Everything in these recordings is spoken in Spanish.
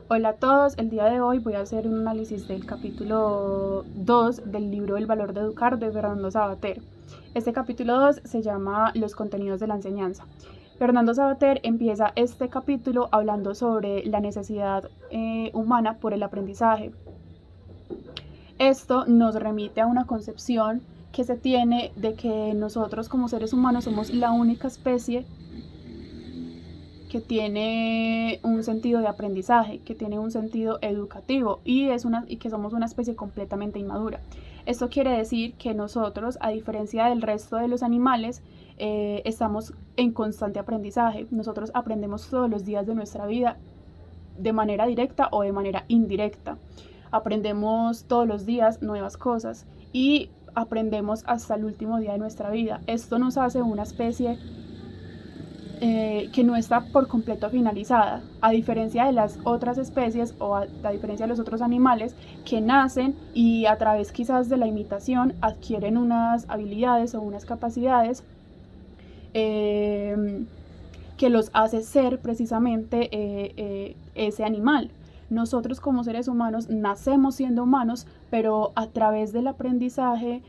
Hola a todos, el día de hoy voy a hacer un análisis del capítulo 2 del libro El valor de educar de Fernando Savater. Este capítulo 2 se llama Los contenidos de la enseñanza. Fernando Savater empieza este capítulo hablando sobre la necesidad humana por el aprendizaje. Esto nos remite a una concepción que se tiene de que nosotros como seres humanos somos la única especie que tiene un sentido de aprendizaje, que tiene un sentido educativo y que somos una especie completamente inmadura. Esto quiere decir que nosotros, a diferencia del resto de los animales, estamos en constante aprendizaje. Nosotros aprendemos todos los días de nuestra vida de manera directa o de manera indirecta. Aprendemos todos los días nuevas cosas y aprendemos hasta el último día de nuestra vida. Esto nos hace una especie que no está por completo finalizada, a diferencia de las otras especies o a diferencia de los otros animales que nacen y a través quizás de la imitación adquieren unas habilidades o unas capacidades que los hace ser precisamente ese animal. Nosotros como seres humanos nacemos siendo humanos, pero a través del aprendizaje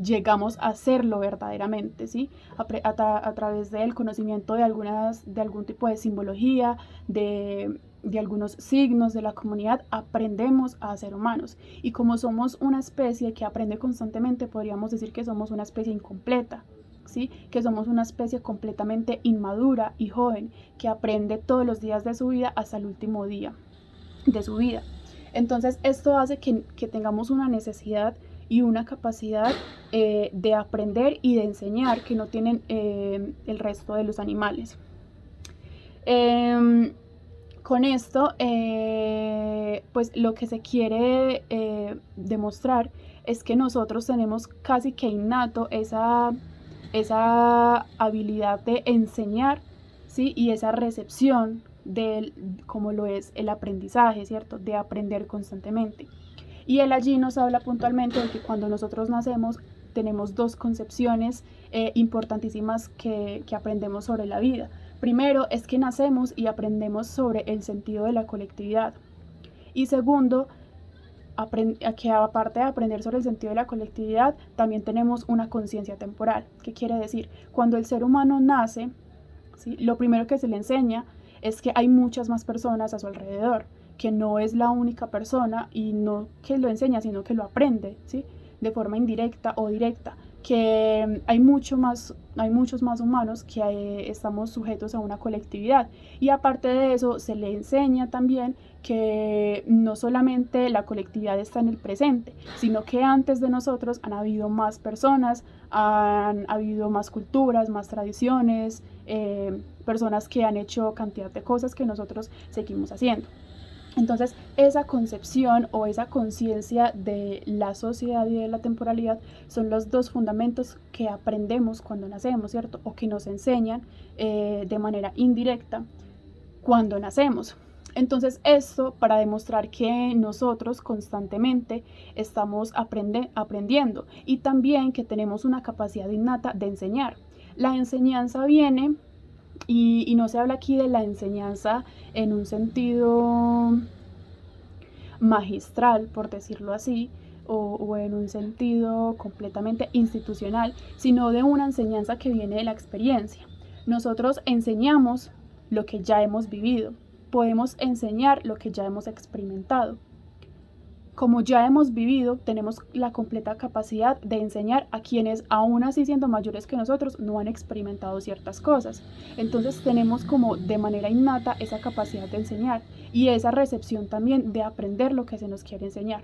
llegamos a serlo verdaderamente, ¿sí? A través del conocimiento de algún tipo de simbología, de algunos signos de la comunidad, aprendemos a ser humanos. Y como somos una especie que aprende constantemente, podríamos decir que somos una especie incompleta, ¿sí? Que somos una especie completamente inmadura y joven, que aprende todos los días de su vida hasta el último día de su vida. Entonces esto hace que tengamos una necesidad y una capacidad de aprender y de enseñar que no tienen el resto de los animales. Con esto, pues lo que se quiere demostrar es que nosotros tenemos casi que innato esa habilidad de enseñar, ¿sí? Y esa recepción como lo es el aprendizaje, ¿cierto? De aprender constantemente. Y él allí nos habla puntualmente de que cuando nosotros nacemos tenemos dos concepciones importantísimas que aprendemos sobre la vida. Primero es que nacemos y aprendemos sobre el sentido de la colectividad. Y segundo, que aparte de aprender sobre el sentido de la colectividad, también tenemos una conciencia temporal. ¿Qué quiere decir? Cuando el ser humano nace, ¿sí? Lo primero que se le enseña es que hay muchas más personas a su alrededor, que no es la única persona y no que lo enseña, sino que lo aprende, ¿sí? De forma indirecta o directa, que hay muchos más humanos que estamos sujetos a una colectividad. Y aparte de eso, se le enseña también que no solamente la colectividad está en el presente, sino que antes de nosotros han habido más personas, han habido más culturas, más tradiciones, personas que han hecho cantidad de cosas que nosotros seguimos haciendo. Entonces, esa concepción o esa conciencia de la sociedad y de la temporalidad son los dos fundamentos que aprendemos cuando nacemos, ¿cierto? O que nos enseñan de manera indirecta cuando nacemos. Entonces, esto para demostrar que nosotros constantemente estamos aprendiendo y también que tenemos una capacidad innata de enseñar. La enseñanza viene y no se habla aquí de la enseñanza en un sentido magistral, por decirlo así, o en un sentido completamente institucional, sino de una enseñanza que viene de la experiencia. Nosotros enseñamos lo que ya hemos vivido, podemos enseñar lo que ya hemos experimentado. Como ya hemos vivido, tenemos la completa capacidad de enseñar a quienes, aún así siendo mayores que nosotros, no han experimentado ciertas cosas. Entonces tenemos como de manera innata esa capacidad de enseñar y esa recepción también de aprender lo que se nos quiere enseñar.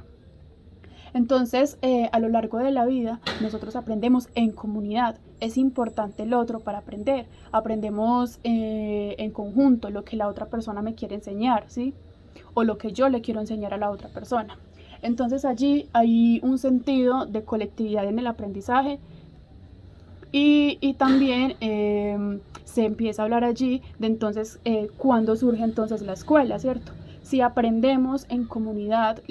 Entonces, a lo largo de la vida, nosotros aprendemos en comunidad. Es importante el otro para aprender. Aprendemos en conjunto lo que la otra persona me quiere enseñar, ¿sí? O lo que yo le quiero enseñar a la otra persona. Entonces allí hay un sentido de colectividad en el aprendizaje y también se empieza a hablar allí de entonces cuándo surge entonces la escuela, ¿cierto? Si aprendemos en comunidad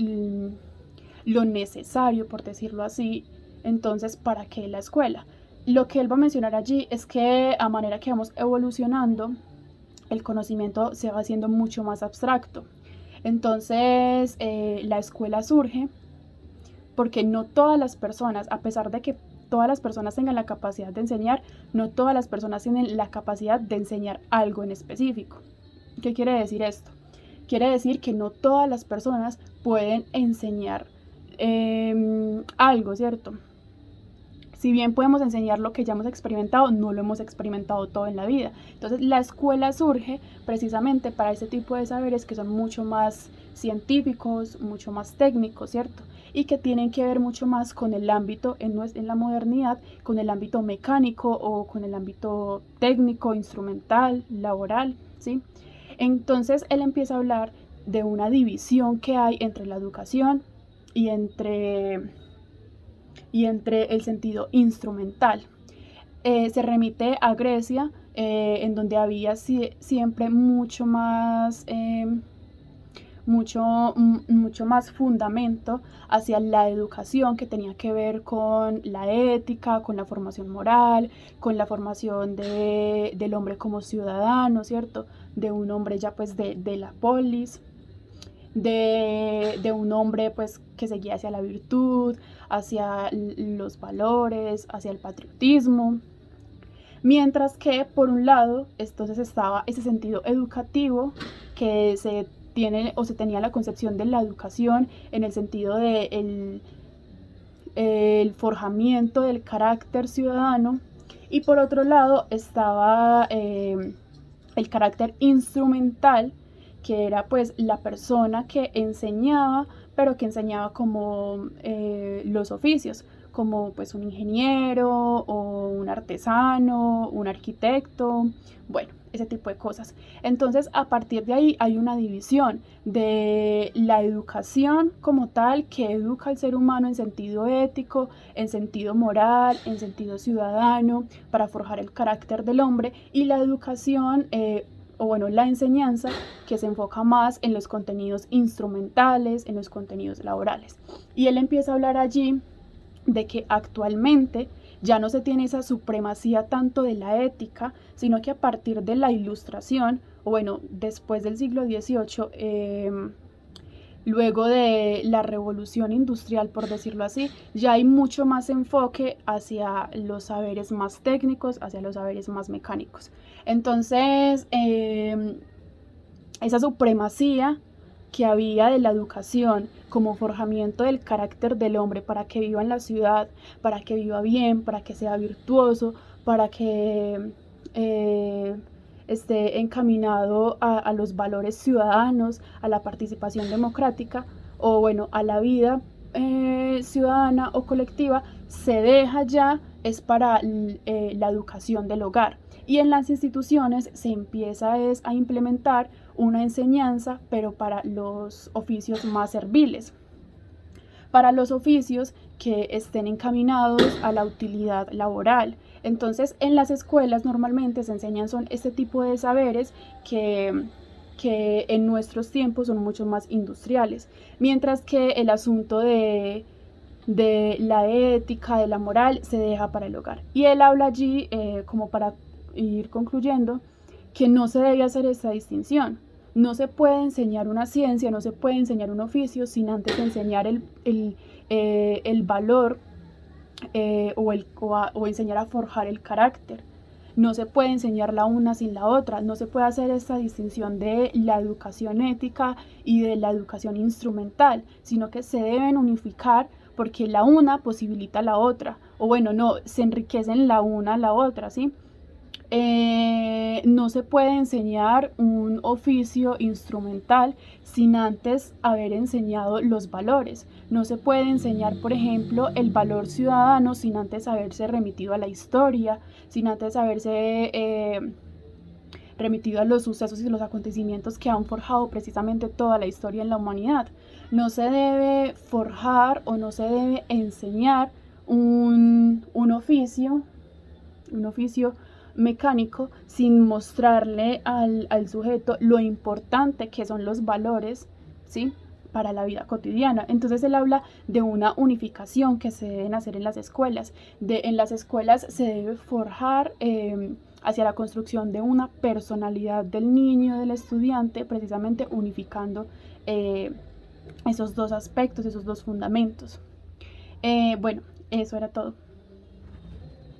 lo necesario, por decirlo así, entonces ¿para qué la escuela? Lo que él va a mencionar allí es que a manera que vamos evolucionando, el conocimiento se va haciendo mucho más abstracto. Entonces, la escuela surge porque no todas las personas, a pesar de que todas las personas tengan la capacidad de enseñar, no todas las personas tienen la capacidad de enseñar algo en específico. ¿Qué quiere decir esto? Quiere decir que no todas las personas pueden enseñar algo, ¿cierto? Si bien podemos enseñar lo que ya hemos experimentado, no lo hemos experimentado todo en la vida. Entonces la escuela surge precisamente para ese tipo de saberes que son mucho más científicos, mucho más técnicos, ¿cierto? Y que tienen que ver mucho más con el ámbito en la modernidad, con el ámbito mecánico o con el ámbito técnico, instrumental, laboral, ¿sí? Entonces él empieza a hablar de una división que hay entre la educación y entre el sentido instrumental. Se remite a Grecia, en donde había siempre mucho más fundamento hacia la educación, que tenía que ver con la ética, con la formación moral, con la formación del hombre como ciudadano, ¿cierto? De un hombre ya pues de la polis, de un hombre pues que seguía hacia la virtud, hacia los valores, hacia el patriotismo. Mientras que por un lado entonces estaba ese sentido educativo que se tenía la concepción de la educación en el sentido de el forjamiento del carácter ciudadano, y por otro lado estaba el carácter instrumental, que era pues la persona que enseñaba, pero que enseñaba como los oficios, como pues un ingeniero o un artesano, un arquitecto, bueno, ese tipo de cosas. Entonces, a partir de ahí hay una división de la educación como tal, que educa al ser humano en sentido ético, en sentido moral, en sentido ciudadano, para forjar el carácter del hombre, y la educación la enseñanza, que se enfoca más en los contenidos instrumentales, en los contenidos laborales. Y él empieza a hablar allí de que actualmente ya no se tiene esa supremacía tanto de la ética, sino que a partir de la Ilustración, después del siglo XVIII, luego de la revolución industrial, por decirlo así, ya hay mucho más enfoque hacia los saberes más técnicos, hacia los saberes más mecánicos. Entonces, esa supremacía que había de la educación como forjamiento del carácter del hombre para que viva en la ciudad, para que viva bien, para que sea virtuoso, para que esté encaminado a los valores ciudadanos, a la participación democrática a la vida ciudadana o colectiva, se deja ya, es para la educación del hogar. Y en las instituciones se empieza a implementar una enseñanza, pero para los oficios más serviles, para los oficios que estén encaminados a la utilidad laboral. Entonces, en las escuelas normalmente se enseñan este tipo de saberes que en nuestros tiempos son mucho más industriales, mientras que el asunto de la ética, de la moral, se deja para el hogar. Y él habla allí, como para ir concluyendo, que no se debe hacer esta distinción. No se puede enseñar una ciencia, no se puede enseñar un oficio sin antes enseñar el valor o enseñar a forjar el carácter. No se puede enseñar la una sin la otra, no se puede hacer esta distinción de la educación ética y de la educación instrumental, sino que se deben unificar, porque la una posibilita la otra, se enriquecen la una a la otra, ¿sí? No se puede enseñar un oficio instrumental sin antes haber enseñado los valores. No se puede enseñar, por ejemplo, el valor ciudadano sin antes haberse remitido a la historia, sin antes haberse remitido a los sucesos y los acontecimientos que han forjado precisamente toda la historia en la humanidad. No se debe forjar o no se debe enseñar un oficio mecánico sin mostrarle al sujeto lo importante que son los valores, ¿sí?, para la vida cotidiana. Entonces él habla de una unificación que se deben hacer en las escuelas. En las escuelas se debe forjar hacia la construcción de una personalidad del niño, del estudiante, precisamente unificando esos dos aspectos, esos dos fundamentos. Bueno, eso era todo.